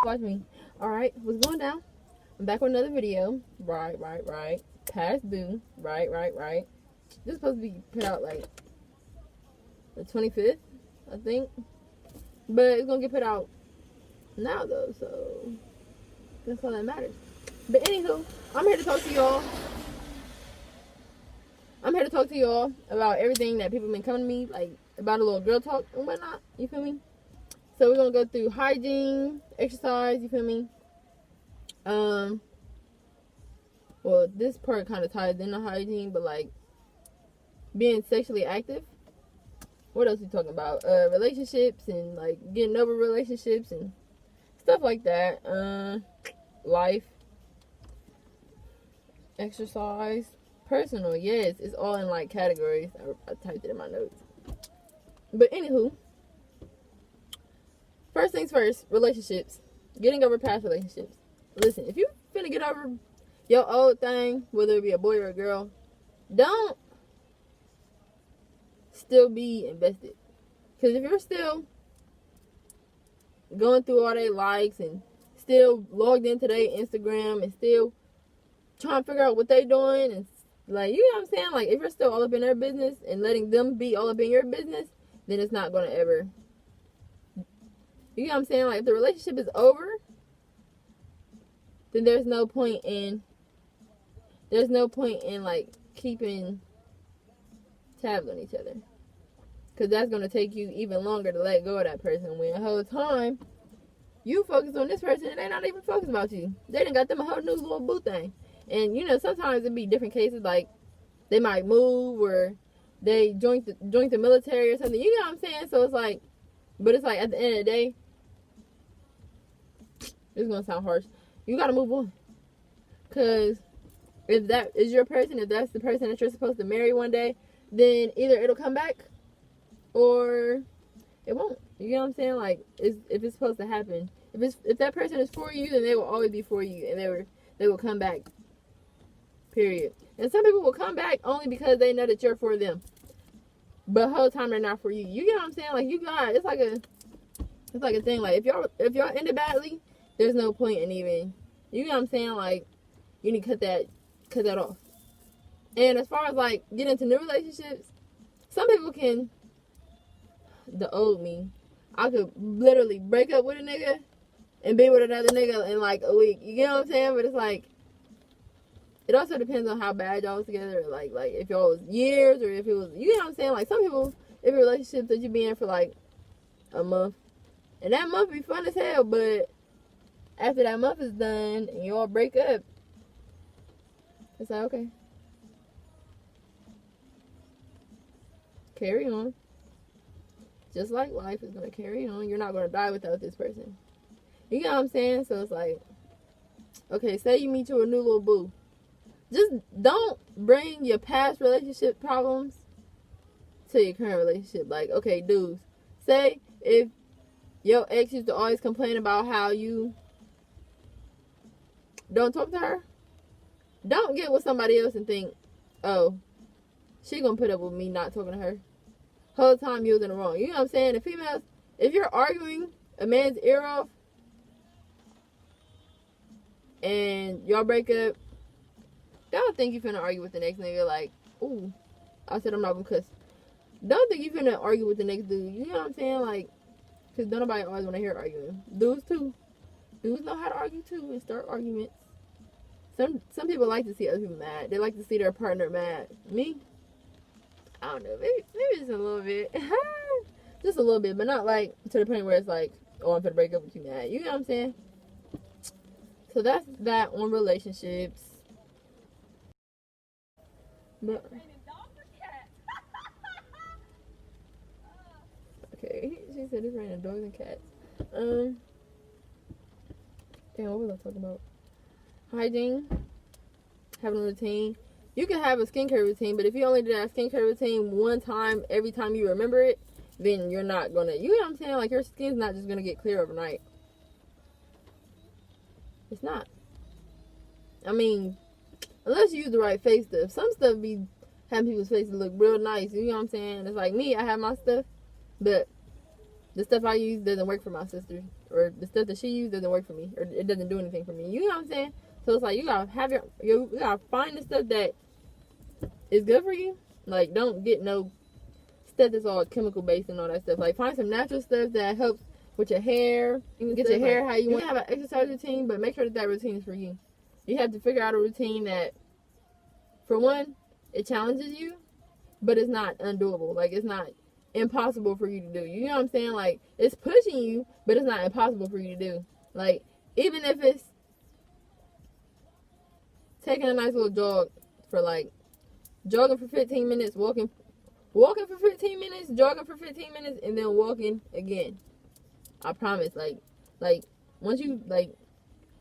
Watch me. Alright, what's going down? I'm back with another video. Right. Past due. Right. This is supposed to be put out like the 25th, I think. But it's gonna get put out now though, so that's all that matters. But anywho, I'm here to talk to y'all. About everything that people been coming to me, like about a little girl talk and whatnot. You feel me? So we're gonna go through hygiene, exercise. You feel me? Well, this part kind of ties into hygiene, but like being sexually active. What else are we talking about? Relationships and like getting over relationships and stuff like that. Life, exercise, personal. Yes, it's all in like categories. I typed it in my notes. But anywho, first things first, relationships. Getting over past relationships. Listen, if you finna get over your old thing, whether it be a boy or a girl, don't still be invested. Because if you're still going through all their likes and still logged into their Instagram and still trying to figure out what they doing and like, you know what I'm saying? Like, if you're still all up in their business and letting them be all up in your business, then it's not going to ever, you know what I'm saying? Like, if the relationship is over, then there's no point in like keeping tabs on each other, because that's going to take you even longer to let go of that person when the whole time you focus on this person and they're not even focused about you. They done got them a whole new little boo thing. And you know, sometimes it be different cases, like they might move or they join the military or something, you know what I'm saying? So it's like, but it's like at the end of the day, it's gonna sound harsh, you gotta move on. Because if that is your person, if that's the person that you're supposed to marry one day, then either it'll come back or it won't. You know what I'm saying? Like, if it's supposed to happen, if that person is for you, then they will always be for you, and they will come back. Period. And some people will come back only because they know that you're for them, but the whole time they're not for you. You get what I'm saying? Like, you got, it's like a thing. Like, if y'all ended badly, there's no point in even, you know what I'm saying? Like, you need to cut that off. And as far as like getting into new relationships, some people can, the old me, I could literally break up with a nigga and be with another nigga in like a week. You get what I'm saying? But it's like, it also depends on how bad y'all was together. Like if y'all was years, or if it was, you know what I'm saying? Like, some people, if relationships that you be in for like a month, and that month be fun as hell, but after that month is done and y'all break up, it's like, okay, carry on. Just like life is going to carry on. You're not going to die without this person. You know what I'm saying? So it's like, okay, say you meet you a new little boo. Just don't bring your past relationship problems to your current relationship. Like, okay, dudes, say if your ex used to always complain about how you don't talk to her, don't get with somebody else and think, oh, she gonna put up with me not talking to her. Whole time you was in the wrong. You know what I'm saying? The females, if you're arguing a man's ear off and y'all break up, don't think you finna argue with the next nigga like, ooh, I said I'm not gonna cuss. Don't think you finna argue with the next dude. You know what I'm saying? Like, because don't nobody always want to hear arguing. Dudes too. Dudes know how to argue too and start arguments. Some people like to see other people mad. They like to see their partner mad. Me, I don't know. Maybe just a little bit. Just a little bit, but not like to the point where it's like, oh, I'm finna break up with you mad. You know what I'm saying? So that's that on relationships. But okay, she said it's raining dogs and cats. Damn, what was I talking about? Hygiene, having a routine. You can have a skincare routine, but if you only do that skincare routine one time, every time you remember it, then you're not gonna, you know what I'm saying? Like, your skin's not just gonna get clear overnight. It's not. I mean, unless you use the right face stuff. Some stuff be having people's faces look real nice. You know what I'm saying? It's like me, I have my stuff, but the stuff I use doesn't work for my sisters or the stuff that she used doesn't work for me, or it doesn't do anything for me. You know what I'm saying? So it's like you gotta have you gotta find the stuff that is good for you. Like, don't get no stuff that's all chemical based and all that stuff. Like, find some natural stuff that helps with your hair. You can get your hair how you want. You can have an exercise routine, but make sure that routine is for you. You have to figure out a routine that, for one, it challenges you, but it's not undoable. Like, it's not impossible for you to do. You know what I'm saying? Like, it's pushing you, but it's not impossible for you to do. Like, even if it's taking a nice little jog for, like, jogging for 15 minutes, walking for 15 minutes, jogging for 15 minutes, and then walking again. I promise. Like once you, like,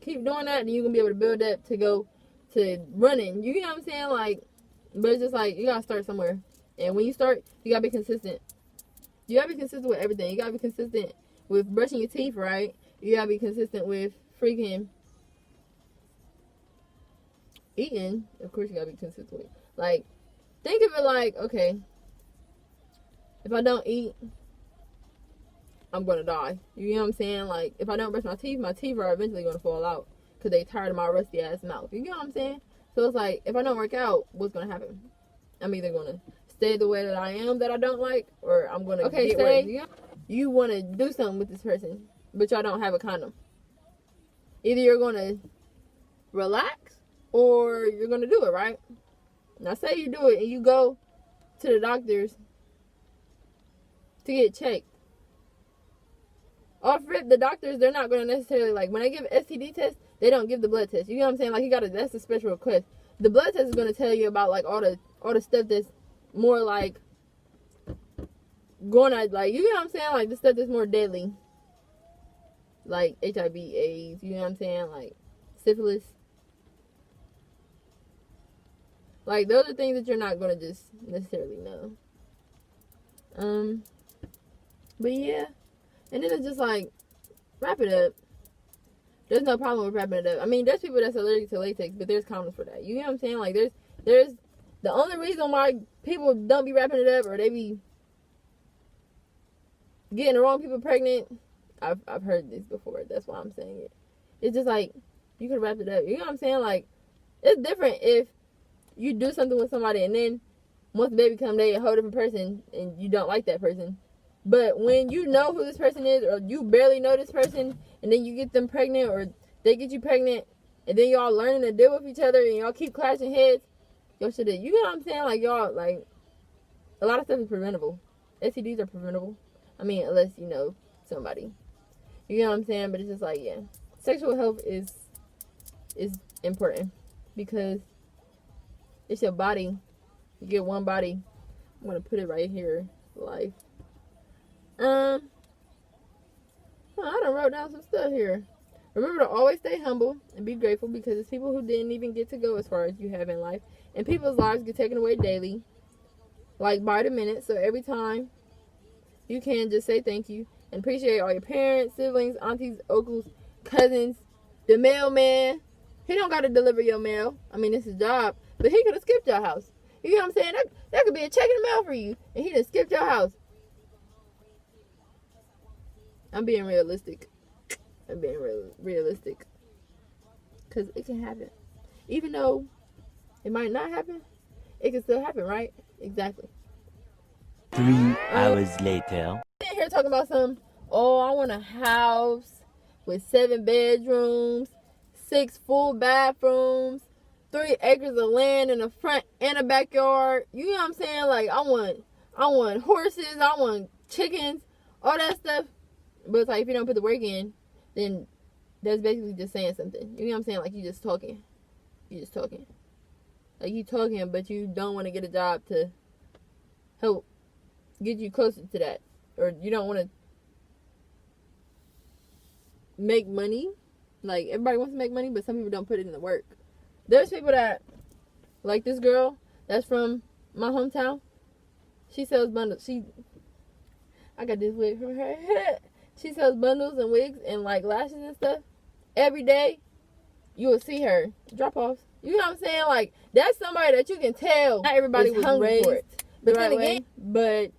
keep doing that, then you're going to be able to build up to go to running. You know what I'm saying? Like, but it's just like, you got to start somewhere. And when you start, you got to be consistent. You got to be consistent with everything. You got to be consistent with brushing your teeth, right? You got to be consistent with freaking eating. Of course, you got to be consistent with. Like, think of it like, okay, if I don't eat, I'm going to die. You know what I'm saying? Like, if I don't brush my teeth are eventually going to fall out because they tired of my rusty ass mouth. You know what I'm saying? So it's like, if I don't work out, what's going to happen? I'm either going to stay the way that I am that I don't like, or I'm going to get worse. You want to do something with this person, but y'all don't have a condom. Either you're going to relax or you're going to do it, right? Now, say you do it and you go to the doctors to get checked. Off rip, the doctors, they're not going to necessarily, like, when they give STD test, they don't give the blood test. You know what I'm saying? Like, that's a special request. The blood test is going to tell you about, like, all the stuff that's more, like, going out, like, you know what I'm saying? Like, the stuff that's more deadly. Like, HIV, AIDS, you know what I'm saying? Like, syphilis. Like, those are things that you're not going to just necessarily know. But yeah. And then it's just like, wrap it up. There's no problem with wrapping it up. I mean, there's people that's allergic to latex, but there's condoms for that. You know what I'm saying? Like, there's the only reason why people don't be wrapping it up, or they be getting the wrong people pregnant. I've heard this before. That's why I'm saying it. It's just like, you could wrap it up. You know what I'm saying? Like, it's different if you do something with somebody and then once the baby come, they a whole different person and you don't like that person. But when you know who this person is, or you barely know this person, and then you get them pregnant, or they get you pregnant, and then y'all learning to deal with each other, and y'all keep clashing heads, y'all should have, you know what I'm saying? Like, y'all, like, a lot of stuff is preventable. STDs are preventable. I mean, unless you know somebody. You know what I'm saying? But it's just like, yeah. Sexual health is important because it's your body. You get one body. I'm going to put it right here. Life. I done wrote down some stuff here. Remember to always stay humble and be grateful because it's people who didn't even get to go as far as you have in life. And people's lives get taken away daily. Like by the minute. So every time you can, just say thank you. And appreciate all your parents, siblings, aunties, uncles, cousins, the mailman. He don't got to deliver your mail. I mean, it's his job. But he could have skipped your house. You know what I'm saying? That could be a check in the mail for you. And he done skipped your house. I'm being realistic. Realistic. Because it can happen. Even though it might not happen, it can still happen, right? Exactly. 3 hours later. I'm here talking about I want a house with 7 bedrooms, 6 full bathrooms, 3 acres of land in the front and a backyard. You know what I'm saying? Like, I want horses, I want chickens, all that stuff. But it's like, if you don't put the work in, then that's basically just saying something. You know what I'm saying? Like, you just talking. Like, you talking, but you don't want to get a job to help get you closer to that. Or you don't want to make money. Like, everybody wants to make money, but some people don't put it in the work. There's people that, like this girl that's from my hometown. She sells bundles. I got this wig from her. She sells bundles and wigs and, like, lashes and stuff. Every day, you will see her drop offs. You know what I'm saying? Like, that's somebody that you can tell. Not everybody was hungry for it. But then again, but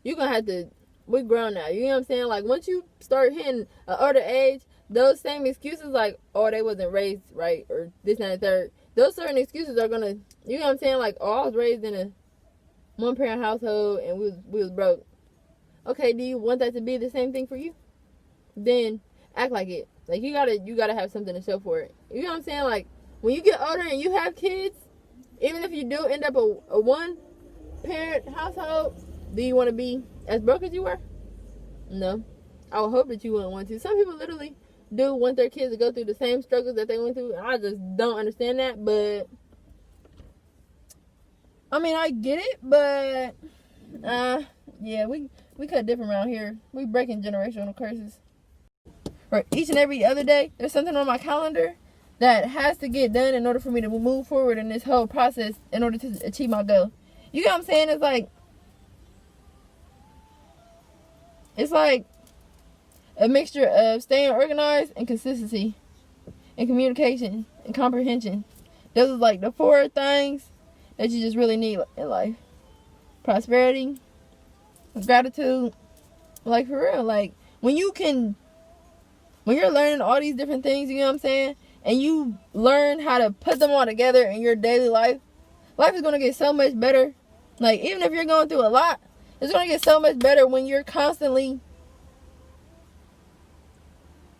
you're going to have to we grown now. You know what I'm saying? Like, once you start hitting an older age, those same excuses, like, oh, they wasn't raised right, or this and the third, those certain excuses are gonna, you know what I'm saying? Like, oh, I was raised in a one-parent household and we was broke. Okay, do you want that to be the same thing for you? Then act like it. Like, you gotta have something to show for it. You know what I'm saying? Like, when you get older and you have kids, even if you do end up a one-parent household, do you want to be as broke as you were? No. I would hope that you wouldn't want to. Some people literally do want their kids to go through the same struggles that they went through. I just don't understand that, but I mean, I get it, but yeah, we cut different around here. We breaking generational curses. Or each and every other day, there's something on my calendar that has to get done in order for me to move forward in this whole process in order to achieve my goal. You know what I'm saying? It's like a mixture of staying organized and consistency and communication and comprehension. Those are like the 4 things that you just really need in life. Prosperity, gratitude, like for real. Like, when you're learning all these different things, you know what I'm saying? And you learn how to put them all together in your daily life is going to get so much better. Like, even if you're going through a lot, it's going to get so much better when you're constantly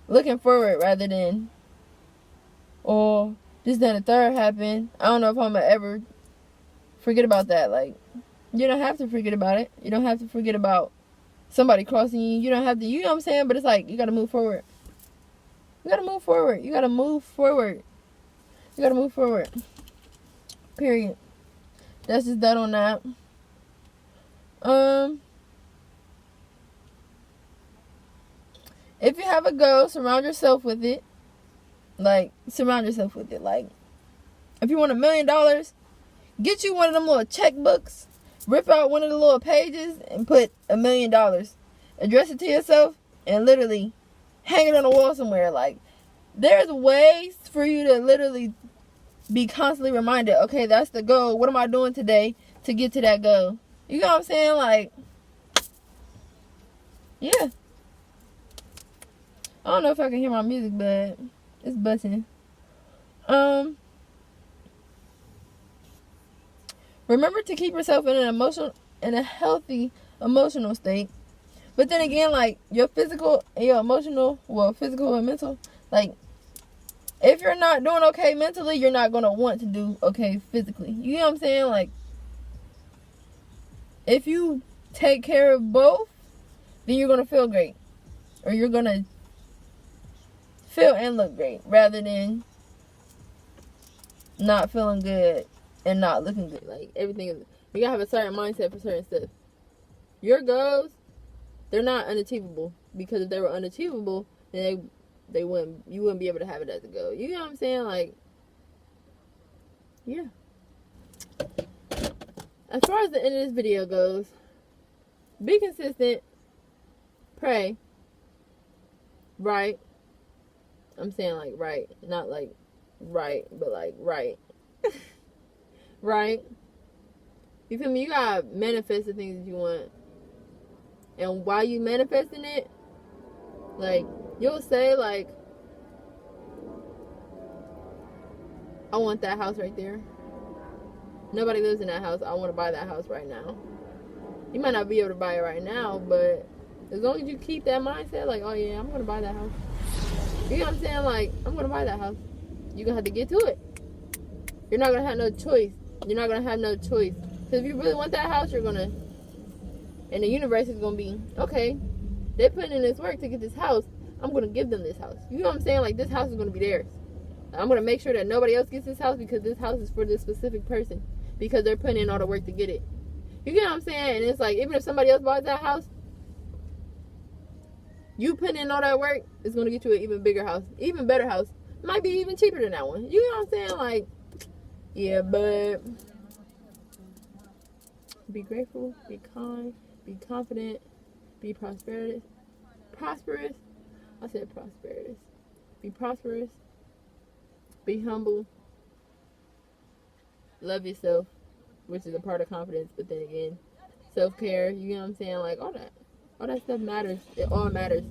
looking forward rather than, oh, this, that, and the third happened. I don't know if I'm going to ever forget about that. Like, you don't have to forget about it. You don't have to forget about somebody crossing you. You don't have to, you know what I'm saying? But it's like, you got to move forward. You got to move forward. You got to move forward. You got to move forward. Period. That's just that on that. If you have a goal, surround yourself with it. Like, surround yourself with it. Like, if you want $1 million, get you one of them little checkbooks. Rip out one of the little pages and put $1 million. Address it to yourself and literally hang it on the wall somewhere. Like, there's ways for you to literally be constantly reminded, okay, that's the goal. What am I doing today to get to that goal? You know what I'm saying? Like, yeah. I don't know if I can hear my music, but it's busting. Remember to keep yourself in a healthy emotional state. But then again, like, your physical and your emotional, well, physical and mental, like, if you're not doing okay mentally, you're not going to want to do okay physically. You know what I'm saying? Like, if you take care of both, then you're going to feel great. Or you're going to feel and look great, rather than not feeling good and not looking good. Like, everything is, you gotta have a certain mindset for certain stuff. Your goals, they're not unachievable, because if they were unachievable, then you wouldn't be able to have it as a goal. You know what I'm saying? Like, yeah. As far as the end of this video goes, be consistent, pray, right. I'm saying, like, right, not like right, but like right. Right? You feel me? You gotta manifest the things that you want. And while you manifesting it, like, you'll say, like, I want that house right there. Nobody lives in that house. I want to buy that house right now. You might not be able to buy it right now, but as long as you keep that mindset, like, oh yeah, I'm going to buy that house. You know what I'm saying? Like, I'm going to buy that house. You're going to have to get to it. You're not going to have no choice. You're not going to have no choice. Because if you really want that house, you're going to, and the universe is going to be, okay, they're putting in this work to get this house. I'm going to give them this house. You know what I'm saying? Like, this house is going to be theirs. I'm going to make sure that nobody else gets this house, because this house is for this specific person. Because they're putting in all the work to get it. You get what I'm saying? And it's like, even if somebody else buys that house, you putting in all that work is going to get you an even bigger house. Even better house. Might be even cheaper than that one. You know what I'm saying? Like, yeah, but be grateful, be kind, be confident, be prosperous. Prosperous. I said prosperous. Be prosperous. Be humble. Love yourself, which is a part of confidence, but then again, self-care, you know what I'm saying? Like, all that. All that stuff matters. It all matters.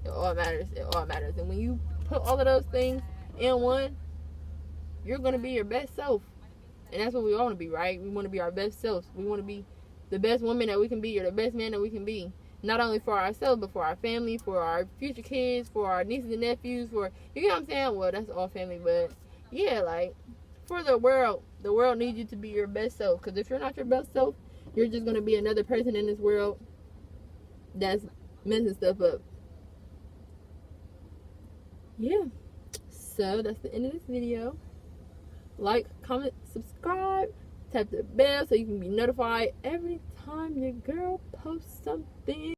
It all matters. It all matters. And when you put all of those things in one, you're going to be your best self. And that's what we all want to be, right? We want to be our best selves. We want to be the best woman that we can be or the best man that we can be. Not only for ourselves, but for our family, for our future kids, for our nieces and nephews, for, you know what I'm saying? Well, that's all family, but yeah, like, for the world needs you to be your best self. Because if you're not your best self, you're just going to be another person in this world that's messing stuff up. Yeah. So, that's the end of this video. Like, comment, subscribe, tap the bell so you can be notified every time your girl posts something.